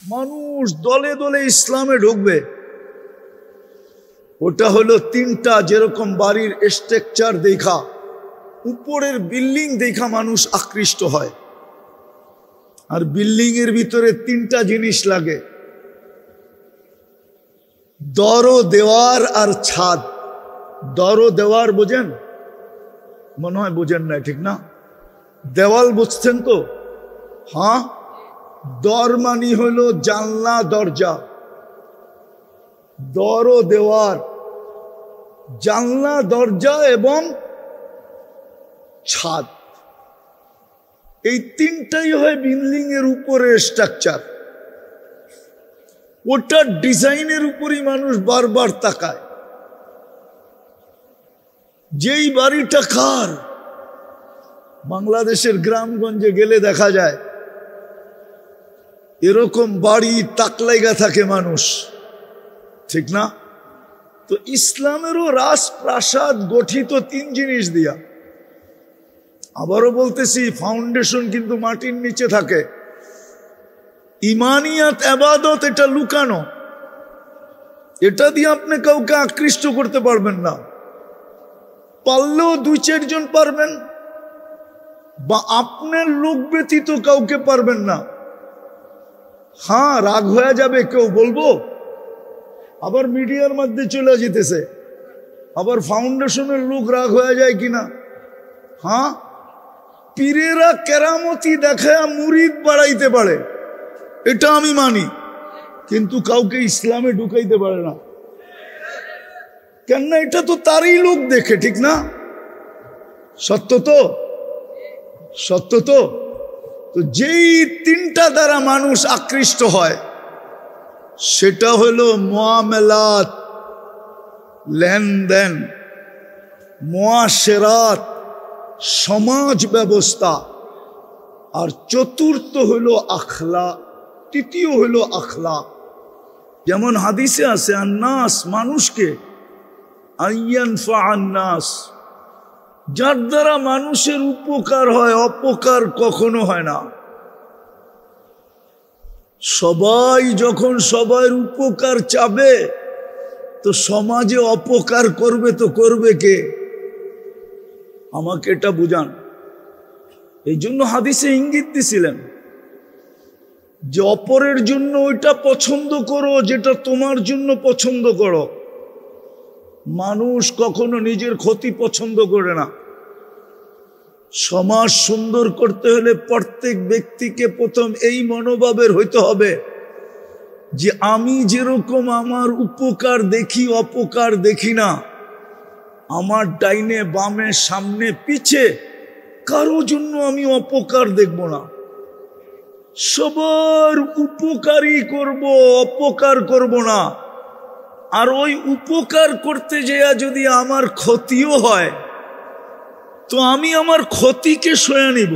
মানুষ দলে দলে ইসলামে ঢুকবে। ওটা হলো তিনটা, যেরকম বাড়ির স্ট্রাকচার দেখা, উপরের বিল্ডিং দেখা মানুষ আকৃষ্ট হয়। আর বিল্ডিং এর ভিতরে তিনটা জিনিস লাগে, দর দেওয়ার আর ছাদ। দর দেওয়ার বোঝেন? মনে হয় বোঝেন না, ঠিক না? দেওয়াল বুঝছেন তো? হ্যাঁ, দর মানি হলো জানলা দরজা। দর দেওয়ার, জানলা দরজা এবং ছাদ, এই তিনটাই হয় বিল্ডিং এর উপরের স্ট্রাকচার। ওটার ডিজাইনের উপরই মানুষ বারবার তাকায়। যেই বাড়িটা কার, বাংলাদেশের গ্রামগঞ্জে গেলে দেখা যায় এরকম বাড়ি তাকলাইগা থাকে মানুষ, ঠিক না? তো ইসলামেরও রাজপ্রাসাদ গঠিত তিন জিনিস দিয়া। আবারও বলতেছি, ফাউন্ডেশন কিন্তু মাটির নিচে থাকে। ইমানিয়াত, ইবাদত, এটা লুকানো। এটা দিয়ে আপনি কাউকে আকৃষ্ট করতে পারবেন না। পারলেও দুই চারজন পারবেন, বা আপনার লোক ব্যতীত কাউকে পারবেন না। হ্যাঁ, রাগ হয়ে যাবে কেউ, বলবো, আবার মিডিয়ার মধ্যে চলে যেতেছে, আবার ফাউন্ডেশনের লোক রাগ হয়ে যায় কিনা। হ্যাঁ, পীরেরা কেরামতি দেখায় মুরিদ বাড়াইতে পারে, এটা আমি মানি, কিন্তু কাউকে ইসলামে ঢুকাইতে পারে না। কেন? এটা তো তারই লোক দেখে, ঠিক না? সত্য তো? সত্য তো? তো যেই তিনটা দ্বারা মানুষ আকৃষ্ট হয়, সেটা হলো মুআমালাত, লেনদেন, মুআশারাত, সমাজ ব্যবস্থা, আর চতুর্থ হলো আখলাক, তৃতীয় হলো আখলাক। যেমন হাদিসে আছে, আন্নাস, মানুষকে, আইয়ানফা আন্নাস, যার দ্বারা মানুষের উপকার হয়, অপকার কখনো হয় না। সবাই যখন সবার উপকার চাবে, তো সমাজে অপকার করবে তো করবে কে? আমাকে এটা বুঝান। এই জন্য হাদিসে ইঙ্গিত দিছিলেন যে অপরের জন্য ওইটা পছন্দ করো যেটা তোমার জন্য পছন্দ করো। মানুষ কখনো নিজের ক্ষতি পছন্দ করে না। সমাজ সুন্দর করতে হলে প্রত্যেক ব্যক্তিকে প্রথম এই মনোভাবের হইতে হবে যে আমি যেরকম আমার উপকার দেখি, অপকার দেখি না। আমার ডাইনে বামে সামনে পিছে কারো জন্য আমি অপকার দেখব না, সবার উপকারই করব, অপকার করব না। আর ওই উপকার করতে যেয়া যদি আমার ক্ষতিও হয়, তো আমি আমার ক্ষতিকে সয়ে নিব।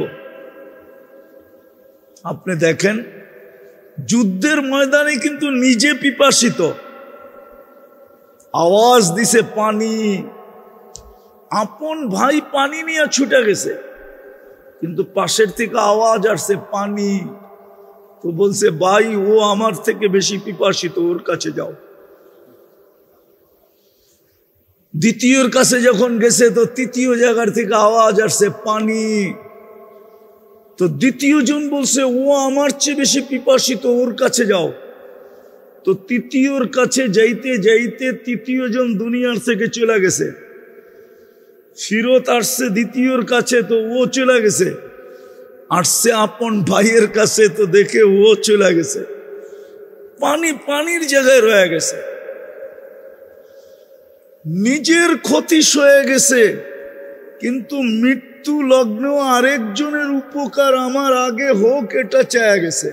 আপনি দেখেন, যুদ্ধের ময়দানে কিন্তু নিজে পিপাসিত, আওয়াজ দিছে পানি, আপন ভাই পানি নিয়ে ছুটে গেছে, কিন্তু পাশের থেকে আওয়াজ আসছে পানি, তো বলছে ভাই ও আমার থেকে বেশি পিপাসিত, ওর কাছে যাও। দ্বিতীয়র কাছে যখন গেছে, তো তৃতীয় জায়গার থেকে আওয়াজ আসছে পানি, তো দ্বিতীয় জন বলছে ও আমার চেয়ে বেশি পিপাসিত, ওর কাছে যাও। তো তৃতীয়র কাছে যাইতে যাইতে তৃতীয় জন দুনিয়ার থেকে চলে গেছে, ফিরত আসছে দ্বিতীয়র কাছে, তো ও চলে গেছে, আসছে আপন ভাইয়ের কাছে, তো দেখে ও চলে গেছে, পানি পানির জায়গায় রয়ে গেছে। নিজের ক্ষতি সয়ে গেছে, কিন্তু মৃত্যু লগ্ন আরেকজনের উপকার আমার আগে হোক এটা চায় গেছে।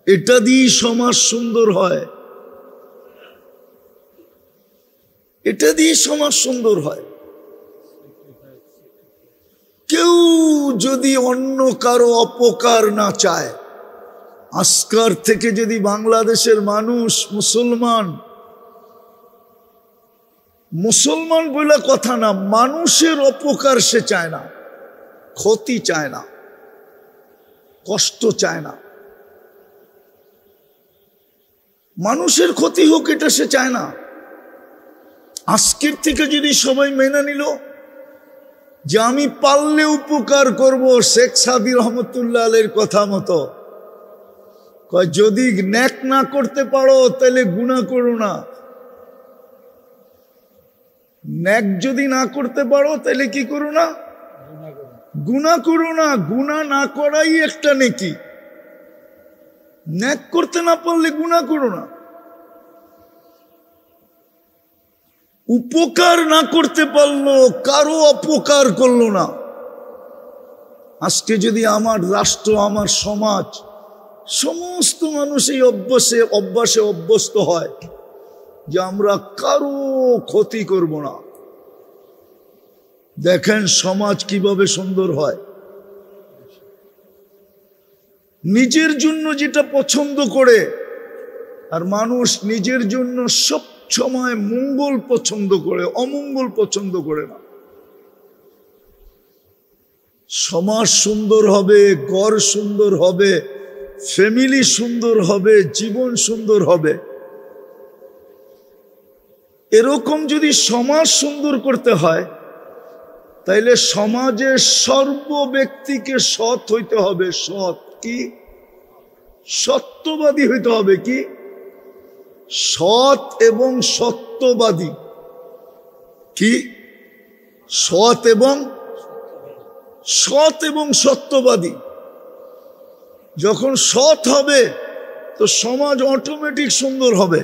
এটা দিয়ে সমাজ সুন্দর হয়, এটা দিয়ে সমাজ সুন্দর হয়। কেউ যদি অন্য কারো অপকার না চায়, আজকার থেকে যদি বাংলাদেশের মানুষ মুসলমান বলে কথা না, মানুষের অপকার সে চায় না, ক্ষতি চায় না, কষ্ট চায় না, মানুষের ক্ষতি হোক এটা সে চায় না। আজকের থেকে যদি সবাই মেনে নিল যে আমি পারলে উপকার করব, শেখ সাদি রহমতুল্লাহ আলাইহির কথা মতো কয় যদি নেক না করতে পারো তাহলে গুনাহ করো না, নেক যদি না করতে পারো তাহলে কি করো না, গুনাহ করো না। গুনাহ না করাই একটা নেকি, নেক করতে না পারলে গুনাহ করো না। উপকার না করতে পারলো, কারো অপকার করলো না। আজকে যদি আমার রাষ্ট্র, আমার সমাজ, সমস্ত মানুষ এই অভ্যাসে অভ্যস্ত হয় যে আমরা কারো ক্ষতি করব না, দেখেন সমাজ কিভাবে সুন্দর হয়। নিজের জন্য যেটা পছন্দ করে, আর মানুষ নিজের জন্য সব সময় মঙ্গল পছন্দ করে, অমঙ্গল পছন্দ করে না। সমাজ সুন্দর হবে, ঘর সুন্দর হবে, ফ্যামিলি সুন্দর হবে, জীবন সুন্দর হবে। এরকম যদি সমাজ সুন্দর করতে হয় তাইলে সমাজের সর্ব ব্যক্তিকে সৎ হইতে হবে। সৎ কি? সত্যবাদী হইতে হবে। কি? সৎ এবং সত্যবাদী। কি? সৎ এবং সত্যবাদী। যখন সৎ হবে তো সমাজ অটোমেটিক সুন্দর হবে,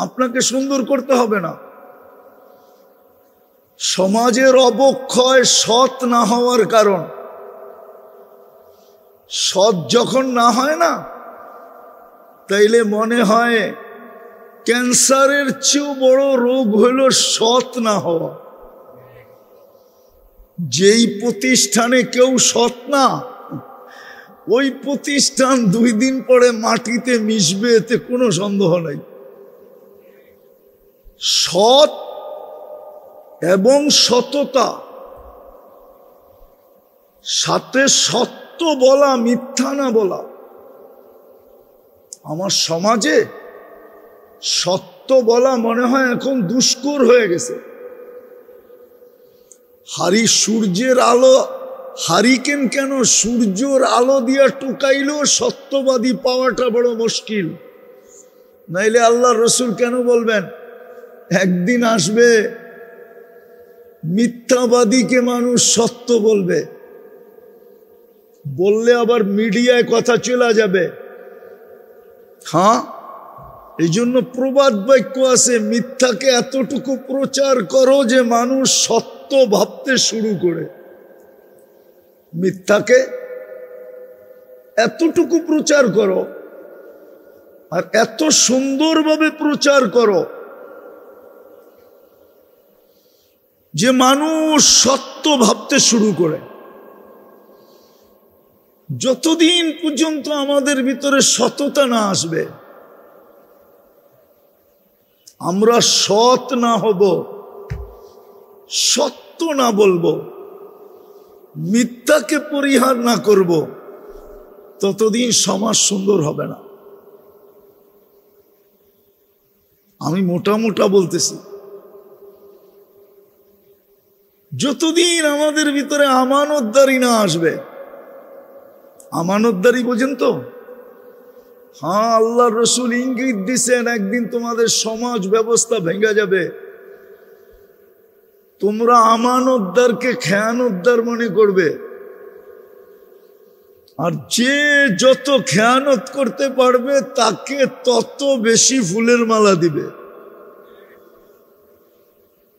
আপনাকে সুন্দর করতে হবে না। সমাজের অবক্ষয় সৎ না হওয়ার কারণ। সৎ যখন না হয় না, তাইলে মনে হয় ক্যান্সারের চেয়েও বড় রোগ হলো সৎ না হওয়া। যেই প্রতিষ্ঠানে কেউ সৎ না, ওই প্রতিষ্ঠান 2 দিন পরে মাটিতে মিশবে, এতে কোনো সন্দেহ নাই। সৎ এবং সততা, সাথে সত্য বলা, মিথ্যা না বলা। আমার সমাজে সত্য বলা মনে হয় এখন দুষ্কর হয়ে গেছে। সূর্যের আলো, হারিকেন কেন সূর্যের আলো দিয়া টুকাইলেও সত্যবাদী পাওয়াটা বড় মুশকিল। নাইলে আল্লাহ রসুল কেন বলবেন একদিন আসবে মিথ্যাবাদীকে মানুষ সত্য বলবে, বললে আবার মিডিয়ায় কথা চলে যাবে। হ্যাঁ, এই জন্য প্রবাদ বাক্য আছে, মিথ্যাকে এতটুকু প্রচার করো যে মানুষ সত্য ভাবতে শুরু করে। মিথ্যাকে এতটুকু প্রচার করো আর এত সুন্দরভাবে প্রচার করো যে মানুষ সত্য ভাবতে শুরু করে। যতদিন পর্যন্ত আমাদের ভিতরে সততা না আসবে, আমরা সৎ না হব, সত্য না বলবো, মিথ্যাকে পরিহার না করব, ততদিন সমাজ সুন্দর হবে না। আমি মোটা মোটা বলতেছি, যতদিন আমাদের ভিতরে আমানতদারি না আসবে। আমানতদারি বোঝেন তো? হ্যাঁ, আল্লাহ রসুল ইঙ্গিত দিছেন একদিন তোমাদের সমাজ ব্যবস্থা ভেঙে যাবে। তোমরা আমানতদারকে খেয়ানতদার মনে করবে, আর যে যত খেয়ানত করতে পারবে তাকে তত বেশি ফুলের মালা দিবে।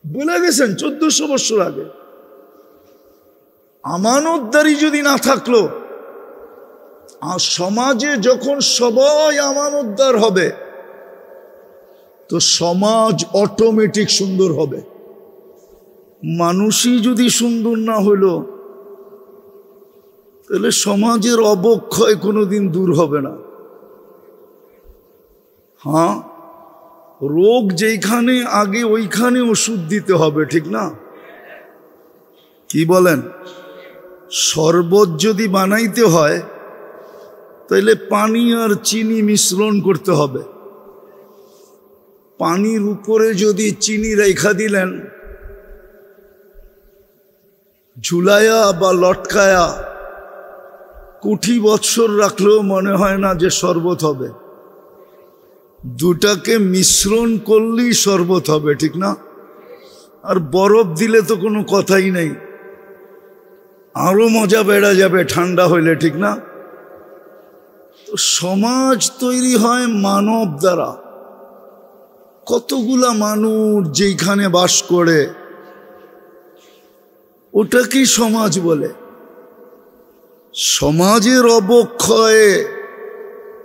বলে গেছেন 1400 বছর আগে। আমানতদারি যদি না থাকলো, আর সমাজে যখন সবাই আমানতদার হবে তো সমাজ অটোমেটিক সুন্দর হবে। মানুষই যদি সুন্দর না হইল তাহলে সমাজের অবক্ষয় কোনোদিন দূর হবে না। হ্যাঁ, রোগ যেখানে আগে ওইখানে ওষুধ দিতে হবে, ঠিক না? কি বলেন? শরবত যদি বানাইতে হয় তাইলে পানি আর চিনি মিশ্রণ করতে হবে। পানির উপরে যদি চিনি রেখা দিলেন ঝুলায়া বা লটকায়া, কোটি বৎসর রাখলেও মনে হয় না যে শরবত হবে। দুটাকে মিশ্রণ করলেই শরবত হবে, ঠিক না? আর বরফ দিলে তো কোনো কথাই নেই, আরো মজা বেড়ে যাবে ঠান্ডা হইলে, ঠিক না? তো সমাজ তৈরি হয় মানব দ্বারা। কতগুলা মানুষ যেখানে বাস করে ওটাকেই সমাজ বলে। সমাজের অবক্ষয়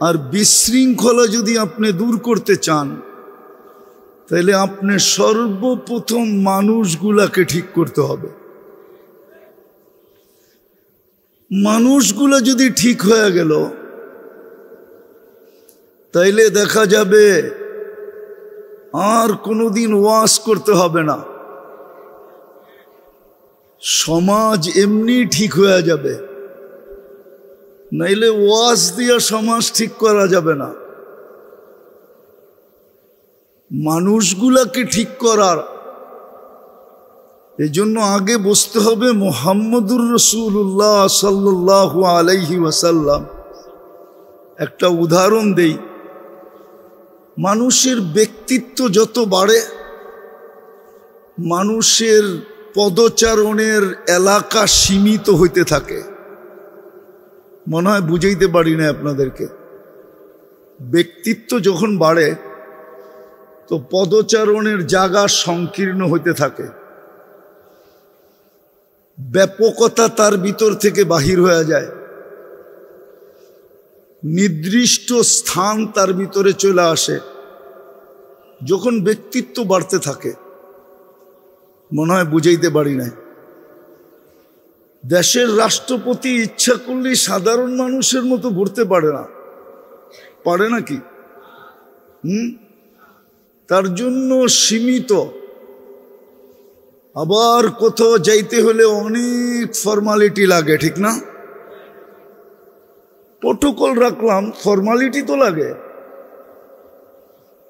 আর বিশৃঙ্খলা যদি আপনি দূর করতে চান, তাহলে আপনি সর্বপ্রথম মানুষগুলাকে ঠিক করতে হবে। মানুষগুলা যদি ঠিক হয়ে গেল, তাইলে দেখা যাবে আর কোনোদিন ওয়াজ করতে হবে না, সমাজ এমনি ঠিক হয়ে যাবে। নাইলে ওয়াজ দিয়া সমাজ ঠিক করা যাবে না। মানুষগুলাকে ঠিক করার এই জন্য আগে বসতে হবে মুহাম্মদুর রাসূলুল্লাহ সাল্লাল্লাহু আলাইহি ওয়াসাল্লাম। একটা উদাহরণ দেই, মানুষের ব্যক্তিত্ব যত বাড়ে, মানুষের পদচারণের এলাকা সীমিত হইতে থাকে। মনে হয় বুঝাইতে পারি না আপনাদেরকে। ব্যক্তিত্ব যখন বাড়ে তো পদচারণের জায়গা সংকীর্ণ হইতে থাকে, ব্যাপকতা তার ভিতর থেকে বাহির হয়ে যায়, নির্দিষ্ট স্থান তার ভিতরে চলে আসে যখন ব্যক্তিত্ব বাড়তে থাকে। মনে হয় বুঝাইতে পারি না। দেশের রাষ্ট্রপতি ইচ্ছা করলে সাধারণ মানুষের মতো ঘুরতে পারে না, পারে নাকি? তার জন্য সীমিত। আবার কোথাও যাইতে হলে অনেক ফর্মালিটি লাগে, ঠিক না? প্রটোকল রাখলাম, ফর্মালিটি তো লাগে।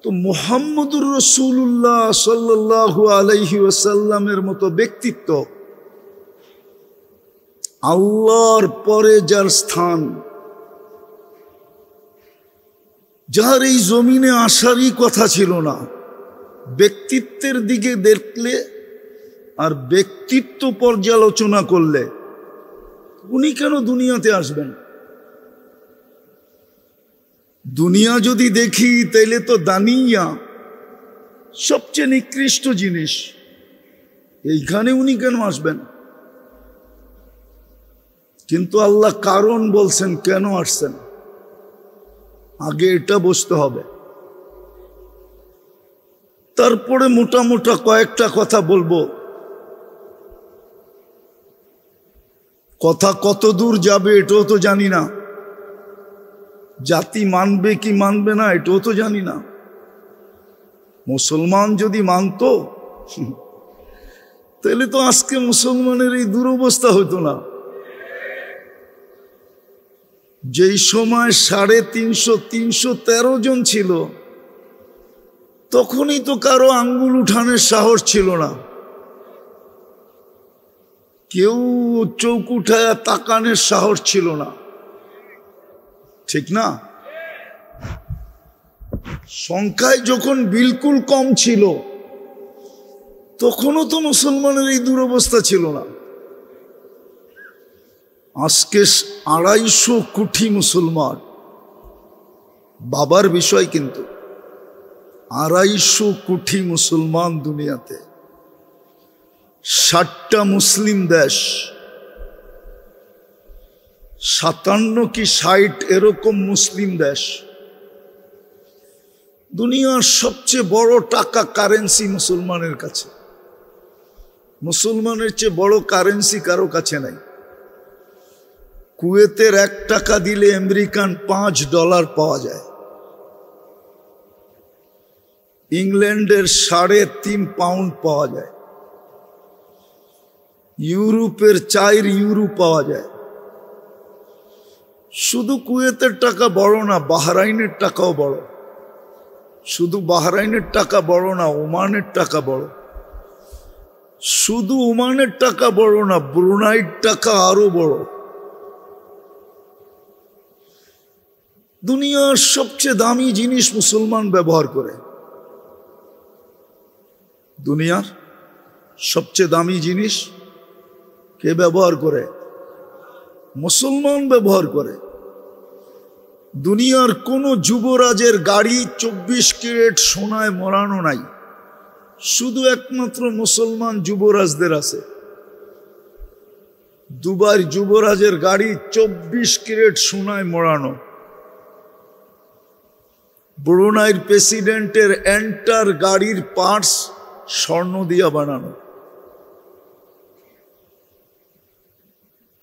তো মুহাম্মদুর রাসূলুল্লাহ সাল্লাল্লাহু আলাইহি ওয়াসাল্লামের মতো ব্যক্তিত্ব, আল্লাহর পরে যার স্থান, যার এই জমিনে আসারই কথা ছিল না, ব্যক্তিত্বের দিকে দেখলে আর ব্যক্তিত্ব পর্যালোচনা করলে উনি কেন দুনিয়াতে আসবেন? দুনিয়া যদি দেখি তাইলে তো দানিয়া, সবচেয়ে নিকৃষ্ট জিনিস, এইখানে উনি কেন আসবেন? কিন্তু আল্লাহ কারণ বলছেন কেন আসছেন। আগে এটা বুঝতে হবে, তারপরে মোটা মোটা কয়েকটা কথা বলবো। কথা কত দূর যাবে এটাও তো জানি না, জাতি মানবে কি মানবে না এটাও তো জানি না। মুসলমান যদি মানত তাহলে তো আজকে মুসলমানের এই দুরবস্থা হতো না। যেই সময় 350-313 জন ছিল, তখনই তো কারো আঙ্গুল উঠানোর সাহস ছিল না, কেউ চোখ উঠায়া তাকানোর সাহস ছিল না, ঠিক না? সংখ্যায় যখন বিলকুল কম ছিল, তখনও তো মুসলমানের এই দুরবস্থা ছিল না। আজকে 250 কোটি মুসলমান, বাবার বিষয় কিন্তু 250 কোটি মুসলমান দুনিয়াতে, 60টা মুসলিম দেশ, 57 কি 60 এরকম মুসলিম দেশ। দুনিয়ার সবচেয়ে বড় টাকা কারেন্সি মুসলমানের কাছে। মুসলমানের চেয়ে বড় কারেন্সি কারো কাছে নাই। কুয়েতের 1 টাকা দিলে আমেরিকান $5 পাওয়া যায়, ইংল্যান্ডের 3.5 পাউন্ড পাওয়া যায়, ইউরোপের 4 ইউরো পাওয়া যায়। শুধু কুয়েতের টাকা বড় না, বাহরাইনের টাকাও বড়। শুধু বাহরাইনের টাকা বড় না, ওমানের টাকা বড়। শুধু ওমানের টাকা বড় না, ব্রুনাইয়ের টাকা আরো বড়। দুনিয়ার সবচেয়ে দামি জিনিস মুসলমান ব্যবহার করে। দুনিয়ার সবচেয়ে দামি জিনিস কে ব্যবহার করে? মুসলমান ব্যবহার করে। দুনিয়ার কোন যুবরাজের গাড়ি 24 ক্যারেট সোনায় মোড়ানো নাই, শুধু একমাত্র মুসলমান যুবরাজদের আছে। দুবাইয়ের যুবরাজের গাড়ি 24 ক্যারেট সোনায় মোড়ানো। ব্রুনাইয়ের প্রেসিডেন্টের এন্টার গাড়ির পার্টস স্বর্ণ দিয়া বানানো।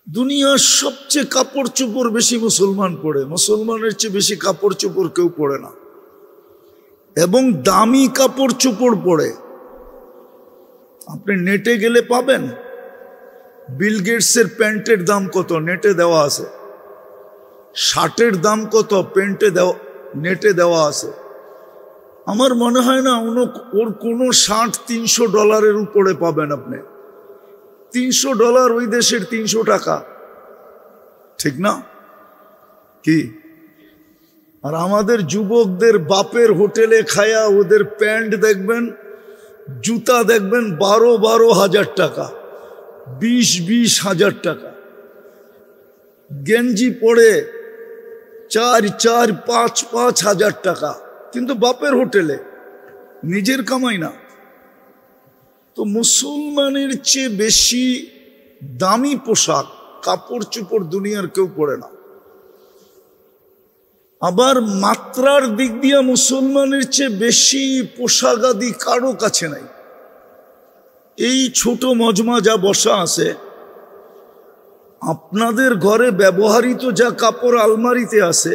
দুনিয়ার সবচেয়ে কাপড় চোপড় বেশি মুসলমান পরে, মুসলমানের চেয়ে বেশি কাপড় চোপড় কেউ পরে না, এবং দামি কাপড় চোপড় পরে। আপনি নেটে গেলে পাবেন বিল গেটসের প্যান্টের দাম কত, নেটে দেওয়া আছে। শার্টের দাম কত, প্যান্টে দেওয়া, নেটে দেওয়া আছে। আমার মনে হয় না ওর কোনো শার্ট $300 উপরে পাবেন আপনি। $300 ওই দেশের 300 টাকা, ঠিক না কি? আর আমাদের যুবকদের বাপের হোটেলে খায়া ওদের প্যান্ট দেখবেন, জুতা দেখবেন 12 হাজার টাকা, 20 হাজার টাকা। গেঞ্জি পরে 4-5 হাজার টাকা, কিন্তু বাপের হোটেলে, নিজের কামাই না। তো মুসলমানের চেয়ে বেশি দামি পোশাক কাপড় চোপড় দুনিয়ার কেউ পরে না। আবার মাত্রার দিক দিয়ে মুসলমানের চেয়ে বেশি পোশাক আদি কারো কাছে নাই। এই ছোট মজমা যা বসা আছে, আপনাদের ঘরে ব্যবহৃত যা কাপড় আলমারিতে আছে,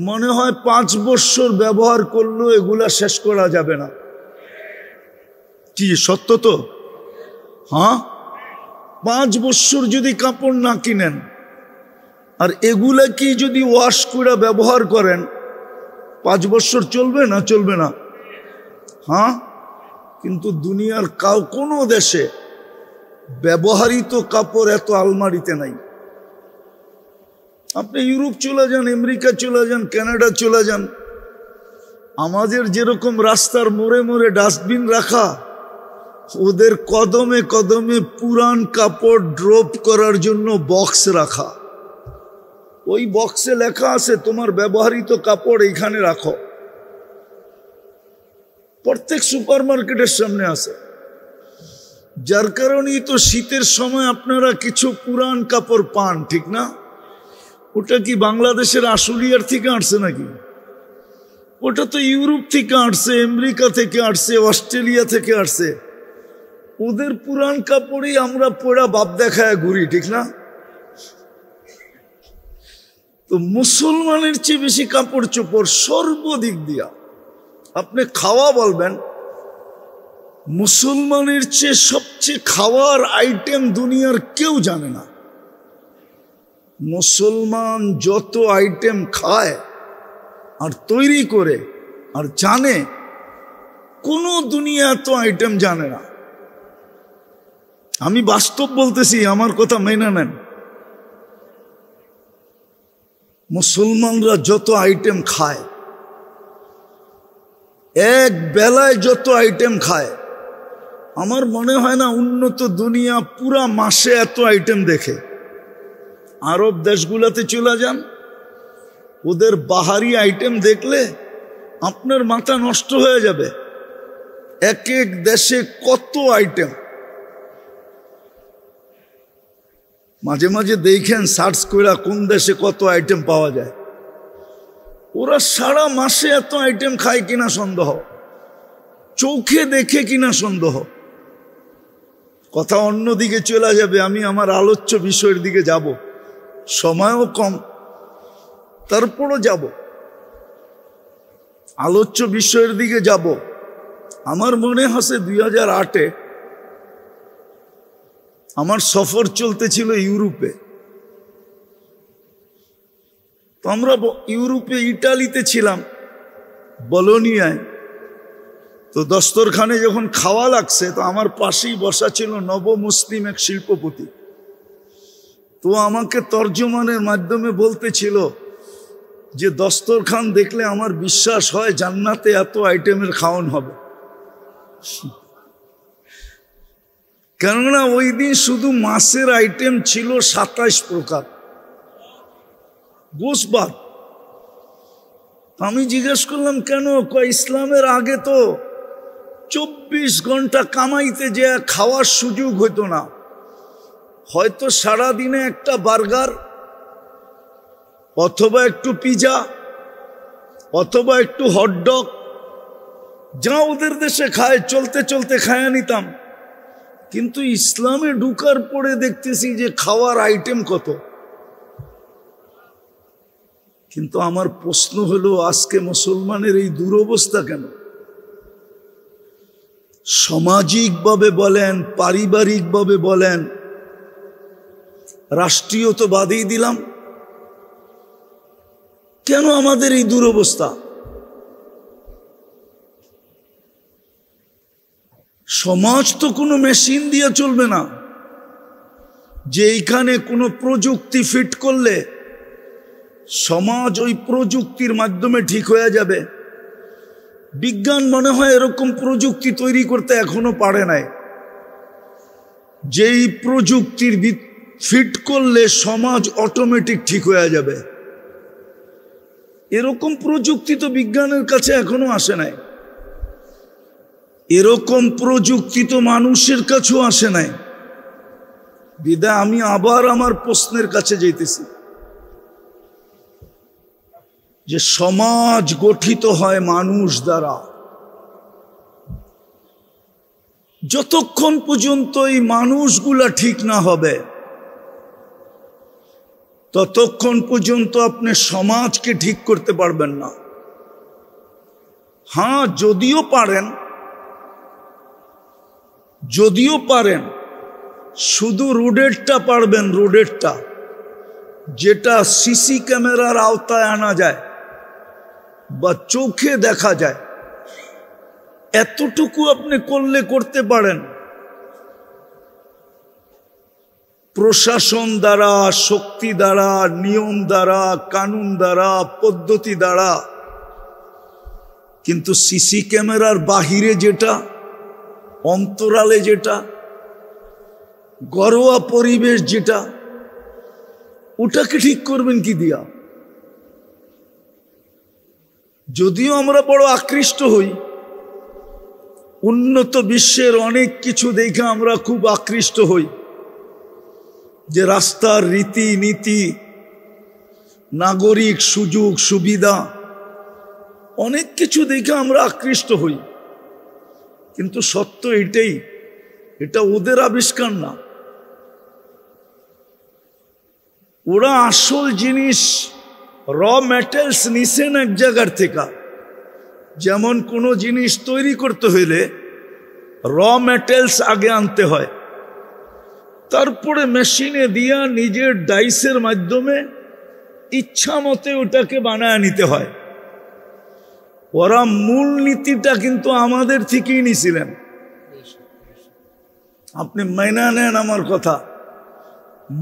মনে হয় 5 বছর ব্যবহার করলেও এগুলা শেষ করা যাবে না। কি সত্য তো? হ্যাঁ, 5 বছর যদি কাপড় না কিনেন আর এগুলা কি যদি ওয়াশ করে ব্যবহার করেন, 5 বছর চলবে না? চলবে না? হ্যাঁ, কিন্তু দুনিয়ার কোনো দেশে ব্যবহৃত কাপড় এত আলমারিতে নাই। আপনি ইউরোপ চলে যান, আমেরিকা চলে যান, কানাডা চলে যান, আমাদের যেরকম রাস্তার মোড়ে মোড়ে ডাস্টবিন রাখা, ওদের কদমে কদমে পুরান কাপড় ড্রপ করার জন্য বক্স রাখা। ওই বক্সে লেখা আছে তোমার ব্যবহৃত কাপড় এইখানে রাখো। প্রত্যেক সুপার মার্কেটের সামনে আছে। যার কারণেই তো শীতের সময় আপনারা কিছু পুরান কাপড় পান, ঠিক না? ওটা কি বাংলাদেশের আশুলিয়ার থেকে আসছে নাকি? ওটা তো ইউরোপ থেকে আসছে, আমেরিকা থেকে আসছে, অস্ট্রেলিয়া থেকে আসছে। ওদের পুরান কাপড়ই আমরা পরা বাপ দেখায় ঘুরি, ঠিক না? তো মুসলমানের চেয়ে বেশি কাপড় চোপড় সর্বদিক দিয়া। আপনি খাওয়া বলবেন, মুসলমানের চেয়ে সবচেয়ে খাওয়ার আইটেম দুনিয়ার কেউ জানে না। মুসলমান যত আইটেম খায় আর তৈরি করে আর জানে, কোনো দুনিয়া এত আইটেম জানে না। আমি বাস্তব বলতেছি, আমার কথা মেনে নেন। মুসলমানরা যত আইটেম খায়, এক বেলায় যত আইটেম খায়, আমার মনে হয় না উন্নত দুনিয়া পুরা মাসে এত আইটেম দেখে। আরব দেশগুলোতে চলে যান, ওদের বাহারি আইটেম দেখলে আপনার মাথা নষ্ট হয়ে যাবে। এক এক দেশে কত আইটেম। মাঝে মাঝে দেখেন সার্চ করে কোন দেশে কত আইটেম পাওয়া যায়। ওরা সারা মাসে এত আইটেম খায় কিনা সন্দেহ, চোখে দেখে কিনা সন্দেহ। কথা অন্যদিকে চলে যাবে, আমি আমার আলোচ্য বিষয়ের দিকে যাব। সময়ও কম, তারপরও যাব, আলোচ্য বিষয়ের দিকে যাব। আমার মনে আছে 2008-এ আমার সফর চলতেছিল ইউরোপে। তো আমরা ইউরোপে ইটালিতে ছিলাম। বলনিয়ায়। তো দস্তরখানে যখন খাওয়া লাগছে, তো আমার পাশেই বসা ছিল নব মুসলিম এক শিল্পপতি। তো আমাকে তর্জমানের মাধ্যমে বলতেছিল যে দস্তরখান দেখলে আমার বিশ্বাস হয় জান্নাতে এত আইটেমের খাওয়ান হবে। কেননা ওই দিন শুধু মাছের আইটেম ছিল 27 প্রকার, গোশবাদ। আমি জিজ্ঞেস করলাম কেন? ইসলামের আগে তো 24 ঘন্টা কামাইতে যে খাওয়ার সুযোগ হইতো না, হয়তো সারাদিনে একটা বার্গার অথবা একটু পিজা অথবা একটু হটডগ, যা ওদের দেশে খায় চলতে চলতে খায়া নিতাম। কিন্তু ইসলামে ঢুকার পরে দেখতেছি যে খাওয়ার আইটেম কত। কিন্তু আমার প্রশ্ন হলো, আজকে মুসলমানের এই দুরবস্থা কেন? সামাজিকভাবে বলেন, পারিবারিকভাবে বলেন, রাষ্ট্রীয় তো বাদেই দিলাম, কেন আমাদের এই দুরবস্থা? সমাজ তো কোনো মেশিন দিয়ে চলবে না যে এইখানে কোনো প্রযুক্তি ফিট করলে সমাজ ওই প্রযুক্তির মাধ্যমে ঠিক হয়ে যাবে। বিজ্ঞান মনে হয় এরকম প্রযুক্তি তৈরি করতে এখনো পারে নাই, যেই প্রযুক্তির ফিট করলে সমাজ অটোমেটিক ঠিক হয়ে যাবে। এরকম প্রযুক্তি তো বিজ্ঞানের কাছে এখনো আসে নাই। এরকম প্রযুক্তি তো মানুষের কাছেও আসে নাই। বিদায় আমি আবার আমার প্রশ্নের কাছে যাইতেছি যে সমাজ গঠিত হয় মানুষ দ্বারা। যতক্ষণ পর্যন্ত এই মানুষগুলা ঠিক না হবে, ততক্ষণ পর্যন্ত আপনি সমাজকে ঠিক করতে পারবেন না। হ্যাঁ, যদিও পারেন, শুধু রোডেরটা পারবেন, রোডেরটা যেটা সিসি ক্যামেরার আওতায় আনা যায় বা চোখে দেখা যায়, এতটুকু আপনি করতে পারেন। প্রশাসন দ্বারা, শক্তি দ্বারা, নিয়ম দ্বারা, কানুন দ্বারা, পদ্ধতি দ্বারা। কিন্তু সিসি ক্যামেরার বাহিরে যেটা, অন্তরালে যেটা, ঘরোয়া পরিবেশ যেটা, ওটাকে ঠিক করবেন কি দিয়া? যদিও আমরা বড় আকৃষ্ট হই, উন্নত বিশ্বের অনেক কিছু দেখে আমরা খুব আকৃষ্ট হই, যে রাস্তার রীতি নীতি, নাগরিক সুযোগ সুবিধা, অনেক কিছু দেখে আমরা আকৃষ্ট হই। কিন্তু সত্য এটাই, এটা ওদের আবিষ্কার না। ওরা আসল জিনিস, র ম্যাটেরিয়ালস নিছেন এক জায়গার থেকে। যেমন কোনো জিনিস তৈরি করতে হইলে র ম্যাটেরিয়ালস আগে আনতে হয়, তারপরে মেশিনে দিয়া নিজের ডাইসের মাধ্যমে ইচ্ছা মতে ওটাকে বানায় নিতে হয়। ওরা মূল নীতিটা কিন্তু আমাদের থেকেই নিছিলেন। আপনি মাইনা নেন আমার কথা,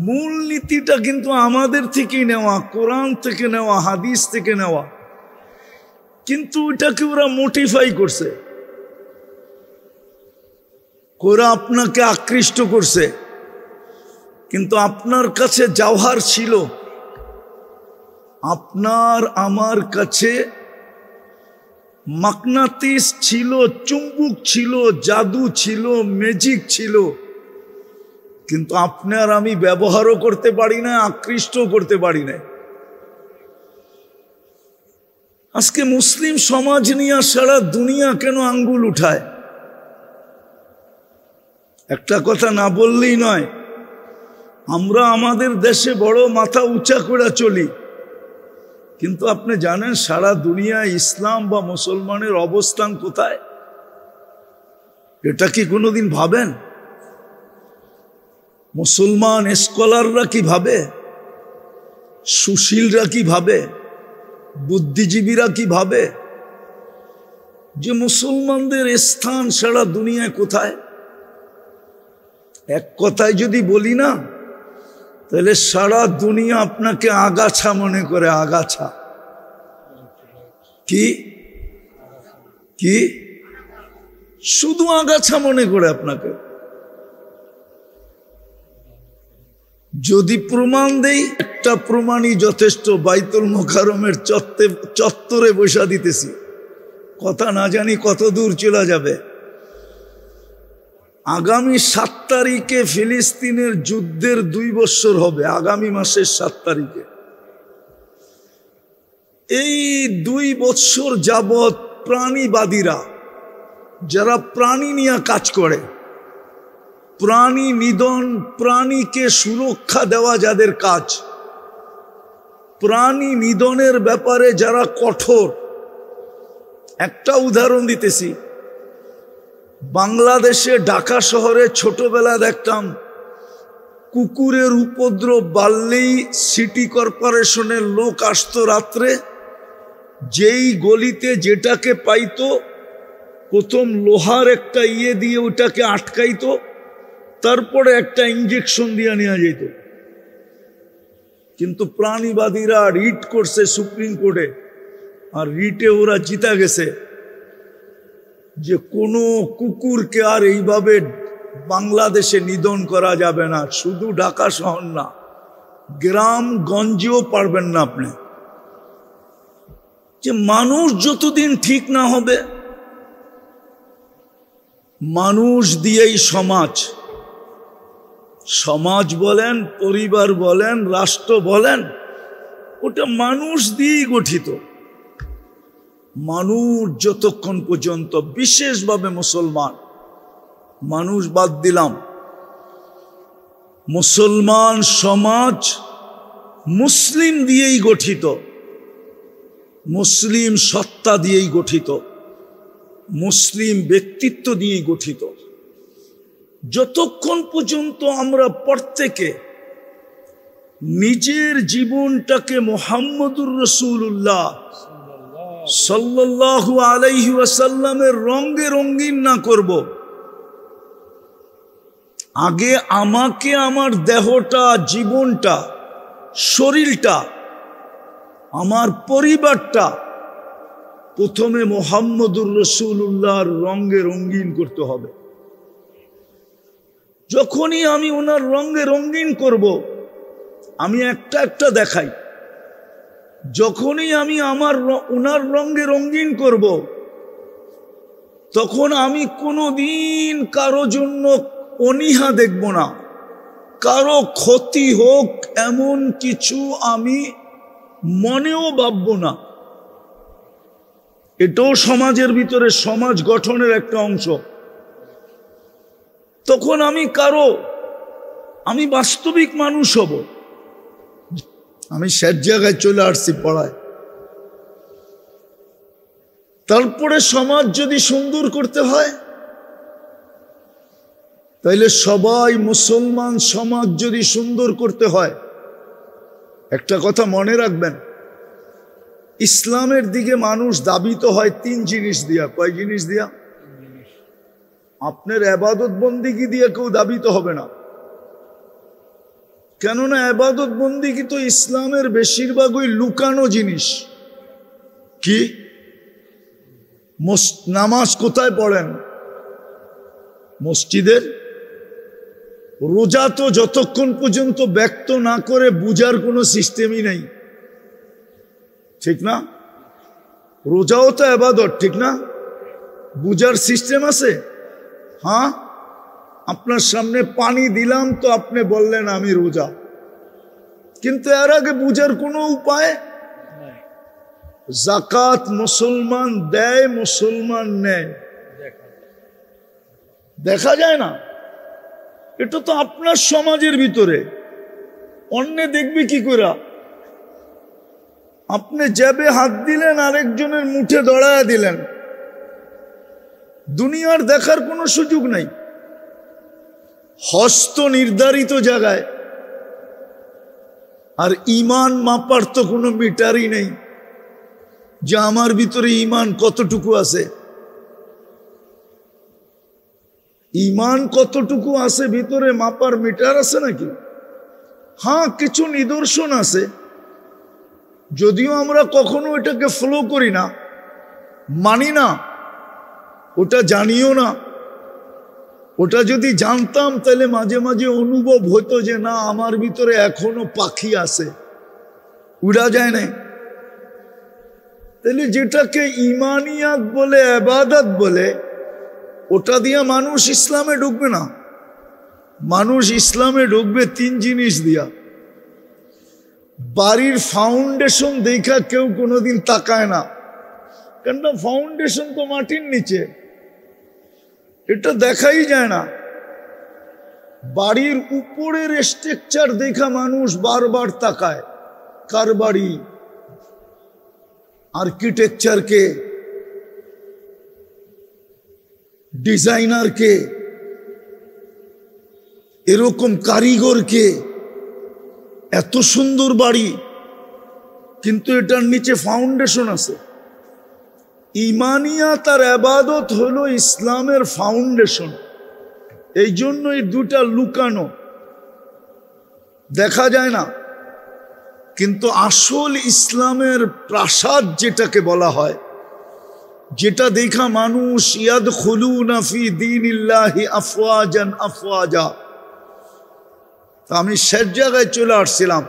মূল নীতিটা কিন্তু আমাদের থেকেই নেওয়া, কোরআন থেকে নেওয়া, হাদিস থেকে নেওয়া। কিন্তু ওইটাকে ওরা মোটিফাই করছে, ওরা আপনাকে আকৃষ্ট করছে। কিন্তু আপনার কাছে জাওহার ছিল, আপনার আমার কাছে মাগনাতিস ছিল, চুম্বক ছিল, জাদু ছিল, ম্যাজিক ছিল। কিন্তু আপনি আর আমি ব্যবহারও করতে পারি না, আকৃষ্টও করতে পারি না। আজকে মুসলিম সমাজ নিয়ে সারা দুনিয়া কেন আঙ্গুল উঠায়? একটা কথা না বললেই নয়, আমরা আমাদের দেশে বড় মাথা উঁচা করে চলি, কিন্তু আপনি জানেন সারা দুনিয়ায় ইসলাম বা মুসলমানের অবস্থান কোথায়? এটা কি কোনোদিন ভাবেন? মুসলমান স্কলাররা কি ভাবে? সুশীলরা কি ভাবে? বুদ্ধিজীবীরা কি ভাবে? যে মুসলমানদের স্থান সারা দুনিয়ায় কোথায়? এক কথায় যদি বলি না, তাহলে সারা দুনিয়া আপনাকে আগাছা মনে করে। আগাছা কি কি শুধু আগাছা মনে করে আপনাকে। যদি প্রমাণ দেই, একটা প্রমাণই যথেষ্ট। বাইতুল মোকাররমের চত্বরে বসা দিতেছি, কথা না জানি কত দূর চলে যাবে। আগামী 7 তারিখে ফিলিস্তিনের যুদ্ধের 2 বছর হবে, আগামী মাসের 7 তারিখে। এই 2 বছর যাবৎ প্রাণীবাদীরা, যারা প্রাণী নিয়ে কাজ করে, প্রাণী নিধন, প্রাণীকে সুরক্ষা দেওয়া যাদের কাজ, প্রাণী নিধনের ব্যাপারে যারা কঠোর। একটা উদাহরণ দিতেছি। বাংলাদেশে ঢাকা শহরে ছোটবেলায় দেখতাম কুকুরের উপদ্রব বাড়লেই সিটি কর্পোরেশনের লোক আসতো রাত্রে, যেই গলিতে যেটাকে পাইতো প্রথম লোহার একটা দিয়ে ওটাকে আটকাইতো, তারপরে একটা ইঞ্জেকশন দিয়ে নেওয়া যেত। কিন্তু প্রাণীবাদীরা রিট করছে সুপ্রিম কোর্টে, আর রিটে ওরা জিতা গেছে যে কোনো কুকুরকে আর এইভাবে বাংলাদেশে নিধন করা যাবে না। শুধু ঢাকা শহর না, গ্রাম গঞ্জেও পারবেন না আপনি। যে মানুষ যতদিন ঠিক না হবে, মানুষ দিয়েই সমাজ, সমাজ বলেন, পরিবার বলেন, রাষ্ট্র বলেন, ওটা মানুষ দিয়েই গঠিত। মানুষ যতক্ষণ পর্যন্ত, বিশেষভাবে মুসলমান, মানুষ বাদ দিলাম, মুসলমান সমাজ মুসলিম দিয়েই গঠিত, মুসলিম সত্তা দিয়েই গঠিত, মুসলিম ব্যক্তিত্ব দিয়েই গঠিত। যতক্ষণ পর্যন্ত আমরা প্রত্যেকে নিজের জীবনটাকে মুহাম্মদুর রাসূলুল্লাহ সাল্লাল্লাহু আলাইহি ওয়াসাল্লামের রঙে রঙিন না করব, আগে আমাকে, আমার দেহটা, জীবনটা, শরীরটা, আমার পরিবারটা প্রথমে মুহাম্মদুর রাসূলুল্লাহর রঙে রঙিন করতে হবে। যখনই আমি ওনার রঙে রঙিন করব, আমি একটা একটা দেখাই, যখনই আমি ওনার রঙে রঙিন করব, তখন আমি কোনোদিন কারো জন্য অনীহা দেখব না, কারো ক্ষতি হোক এমন কিছু আমি মনেও ভাবব না। এটাও সমাজের ভিতরে, সমাজ গঠনের একটা অংশ। তখন আমি বাস্তবিক মানুষ হব। আমি শেষ জায়গায় চলে আসছি পড়ায়। তারপরে সমাজ যদি সুন্দর করতে হয়, তাইলে সবাই মুসলমান সমাজ যদি সুন্দর করতে হয়, একটা কথা মনে রাখবেন, ইসলামের দিকে মানুষ দাবিত হয় 3 জিনিস দিয়া। কয় জিনিস দিয়া? আপনার ইবাদত বন্দেগী দিয়ে কেউ দাবিত হবে না। কেননা ইবাদত বন্দেগী তো ইসলামের বেশিরভাগই লুকানো জিনিস। কি? নামাজ কোথায় পড়েন? মসজিদের। রোজা তো যতক্ষণ পর্যন্ত ব্যক্ত না করে বুঝার কোনো সিস্টেমই নেই, ঠিক না? রোজাও তো ইবাদত, ঠিক না? বুঝার সিস্টেম আছে? হ্যাঁ, আপনার সামনে পানি দিলাম তো আপনি বললেন আমি রোজা, কিন্তু এর আগে বুঝার কোনো উপায়? যাকাত মুসলমান দেয়, মুসলমান নেয়, দেখা যায় না। এটা তো আপনার সমাজের ভিতরে, অন্যে দেখবে কি করে? আপনি জেবে হাত দিলেন, আরেকজনের মুঠে দড়ায়া দিলেন, দুনিয়ার দেখার কোনো সুযোগ নাই। হস্ত নির্ধারিত জায়গায়, আর ঈমান মাপার তো কোনো মিটারই নেই যে আমার ভিতরে ঈমান কতটুকু আছে। ইমান কতটুকু আছে ভিতরে মাপার মিটার আছে নাকি? হ্যাঁ, কিছু নিদর্শন আছে, যদিও আমরা কখনো এটাকে ফলো করি না, মানি না, ওটা জানিও না। ওটা যদি জানতাম তাহলে মাঝে মাঝে অনুভব হতো যে না, আমার ভিতরে এখনো পাখি আছে, উড়া যায় না। তাহলে যেটাকে ইমানিয়াত বলে, ইবাদত বলে, ওটা দিয়ে মানুষ ইসলামে ঢুকবে না। মানুষ ইসলামে ঢুকবে তিন জিনিস দিয়া। বাড়ির ফাউন্ডেশন দেখা কেউ কোনোদিন তাকায় না, কেননা ফাউন্ডেশন তো মাটির নিচে, এটা দেখাই যায় না। বাড়ির উপরের স্ট্রাকচার দেখা মানুষ বারবার তাকায়। কার বাড়ি? আর্কিটেকচারকে, ডিজাইনারকে, এরকম কারিগরকে, এত সুন্দর বাড়ি, কিন্তু এটার নিচে ফাউন্ডেশন আছে। ইমানিয়াত আর ইবাদত হলো ইসলামের ফাউন্ডেশন। এই জন্য এই দুটা লুকানো, দেখা যায় না। কিন্তু আসল ইসলামের প্রাসাদ যেটাকে বলা হয়, যেটা দেখা মানুষ ইয়াদখুলুনা ফি দীনিল্লাহি আফওয়াজান আফওয়াজা। আমি শেষ জায়গায় চলে আসছিলাম।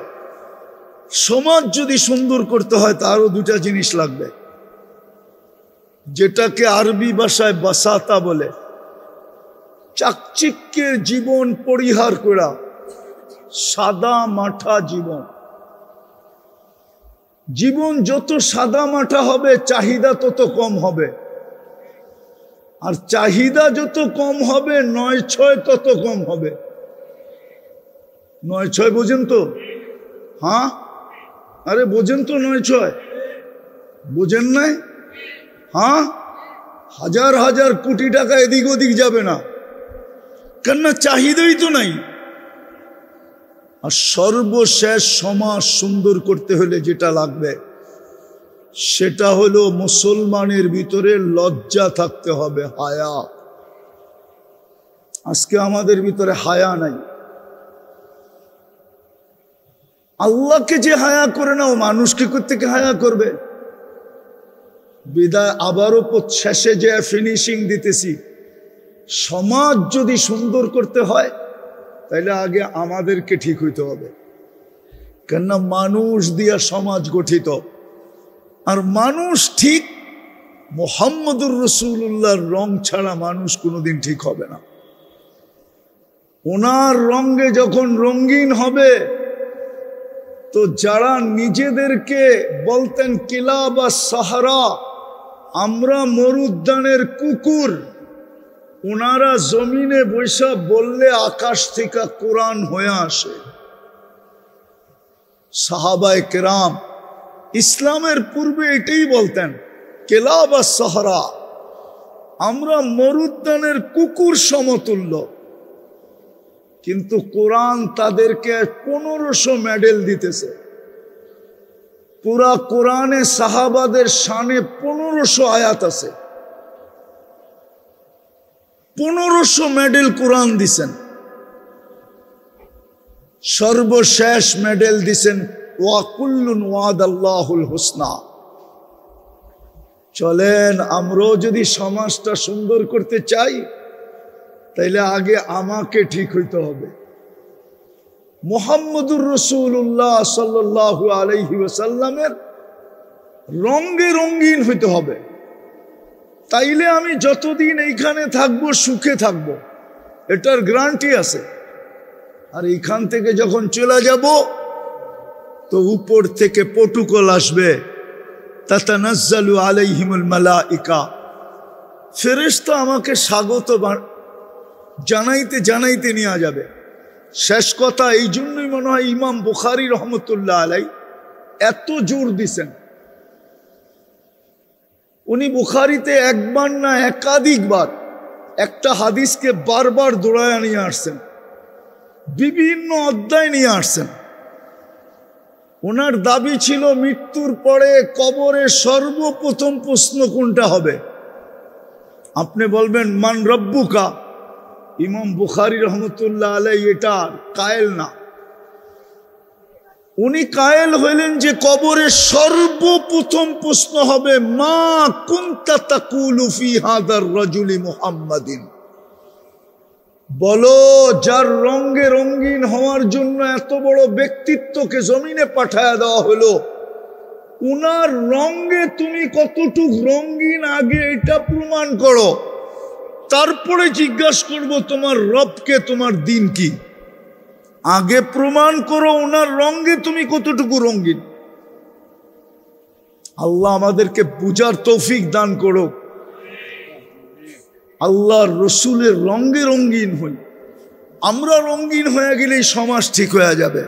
সমাজ যদি সুন্দর করতে হয় তারও দুটা জিনিস লাগবে, যেটাকে আরবি ভাষায় বাসাতা বলে। চাকচিক্যের জীবন পরিহার করা, সাদা মাঠা জীবন। জীবন যত সাদা মাঠা হবে চাহিদা তত কম হবে, আর চাহিদা যত কম হবে ৯-৬ তত কম হবে। ৯-৬ বোঝেন তো? হ্যাঁ, আরে বোঝেন তো? ৯-৬ বোঝেন নাই? হ্যাঁ, হাজার হাজার কোটি টাকা এদিক ওদিক যাবে না, কেননা চাহিদাই তো নাই। আর সর্বশেষ সমাজ সুন্দর করতে হলে যেটা লাগবে সেটা হলো মুসলমানের ভিতরে লজ্জা থাকতে হবে, হায়া। আজকে আমাদের ভিতরে হায়া নাই। আল্লাহকে যে হায়া করে না, ও মানুষকে কোত্থেকে হায়া করবে? বিদায় আবারও শেষে যে ফিনিশিং দিতেছি, সমাজ যদি সুন্দর করতে হয় তাহলে আগে আমাদেরকে ঠিক হইতে হবে, কেননা মানুষ দিয়া সমাজ গঠিত। আর মানুষ ঠিক মুহাম্মদুর রাসূলুল্লাহর রং ছাড়া মানুষ কোনোদিন ঠিক হবে না। ওনার রঙে যখন রঙিন হবে, তো যারা নিজেদেরকে বলতেন কিলা বা সাহারা, আমরা মরুদ্যানের কুকুর, ওনারা জমিনে বৈশা বললে আকাশ থেকে কোরআন হয়ে আসে। সাহাবায়ে কেরাম ইসলামের পূর্বে এটাই বলতেন, কিলা বা সাহারা, আমরা মরুদ্যানের কুকুর সমতুল্য। কিন্তু কোরআন তাদেরকে 1500 মেডেল দিতেছে। পুরা কোরআনে সাহাবাদের শানে 1500 আয়াত আছে, 1500 মেডেল কোরআন দিছেন। সর্বশেষ মেডেল দিছেন ওয়া কুল্লুন ওয়াদাল্লাহুল হুসনা। চলেন, আমরাও যদি সমাজটা সুন্দর করতে চাই তাইলে আগে আমাকে ঠিক হইতে হবে। মুহাম্মদুর রাসূলুল্লাহ সাল্লাল্লাহু আলাইহি ওয়াসাল্লামের রঙে রঙিন হইতে হবে। তাইলে আমি যতদিন এইখানে থাকবো সুখে থাকবো, এটার গ্যারান্টি আছে। আর এইখান থেকে যখন চলে যাব তো উপর থেকে প্রটোকল আসবে, তাতানাজ্জালু আলাইহিমুল মালাইকা, ফেরেশতা আমাকে স্বাগত জানাইতে জানাইতে নিয়ে যাবে। শেষ কথা, এই জন্যই মনে হয় ইমাম বুখারী রহমতুল্লাহ আলাই এত জোর দিছেন। উনি বুখারীতে একবার না একাধিকবার একটা হাদিসকে বারবার দৌড়ায় নিয়ে আসছেন, বিভিন্ন অধ্যায় নিয়ে আসছেন। ওনার দাবি ছিল মৃত্যুর পরে কবরে সর্বপ্রথম প্রশ্ন কোনটা হবে? আপনি বলবেন মান রব্বুকা, ইমাম বুখারী রহমতুল্লাহ আলাইহি এটা কায়েল না। উনি কায়েল হইলেন যে কবরে সর্বপ্রথম প্রশ্ন হবে মা কুনতা তাকুলু ফি হাদার রাজুলি মুহাম্মাদিন। বলো, যার রঙে রঙিন হওয়ার জন্য এত বড় ব্যক্তিত্বকে জমিনে পাঠায়া দেওয়া হলো, উনার রঙে তুমি কতটুক রঙিন আগে এটা প্রমাণ করো, তারপরে জিজ্ঞাসা করব তোমার রবকে, তোমার দিন কি। আগে প্রমাণ করো ওনার রঙে তুমি কতটুকু রঙিন। আল্লাহ আমাদেরকে বুঝার তৌফিক দান করো। আল্লাহর রসুলের রঙে রঙিন হই। আমরা রঙিন হয়ে গেলেই সমাজ ঠিক হয়ে যাবে।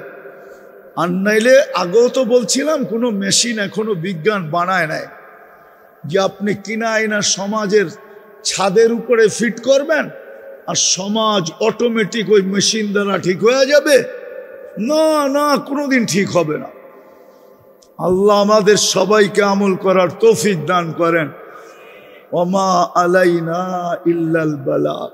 আর নাইলে আগেও তো বলছিলাম, কোনো মেশিন এখনো বিজ্ঞান বানায় নাই যে আপনি কিনা আইনা সমাজের ছাদের উপরে ফিট করবেন আর সমাজ অটোমেটিক ওই মেশিন দ্বারা ঠিক হয়ে যাবে। না না, কোনোদিন ঠিক হবে না। আল্লাহ আমাদের সবাইকে আমল করার তৌফিক দান করেন। ওমা আলাইনা ইল্লাল বালাগ।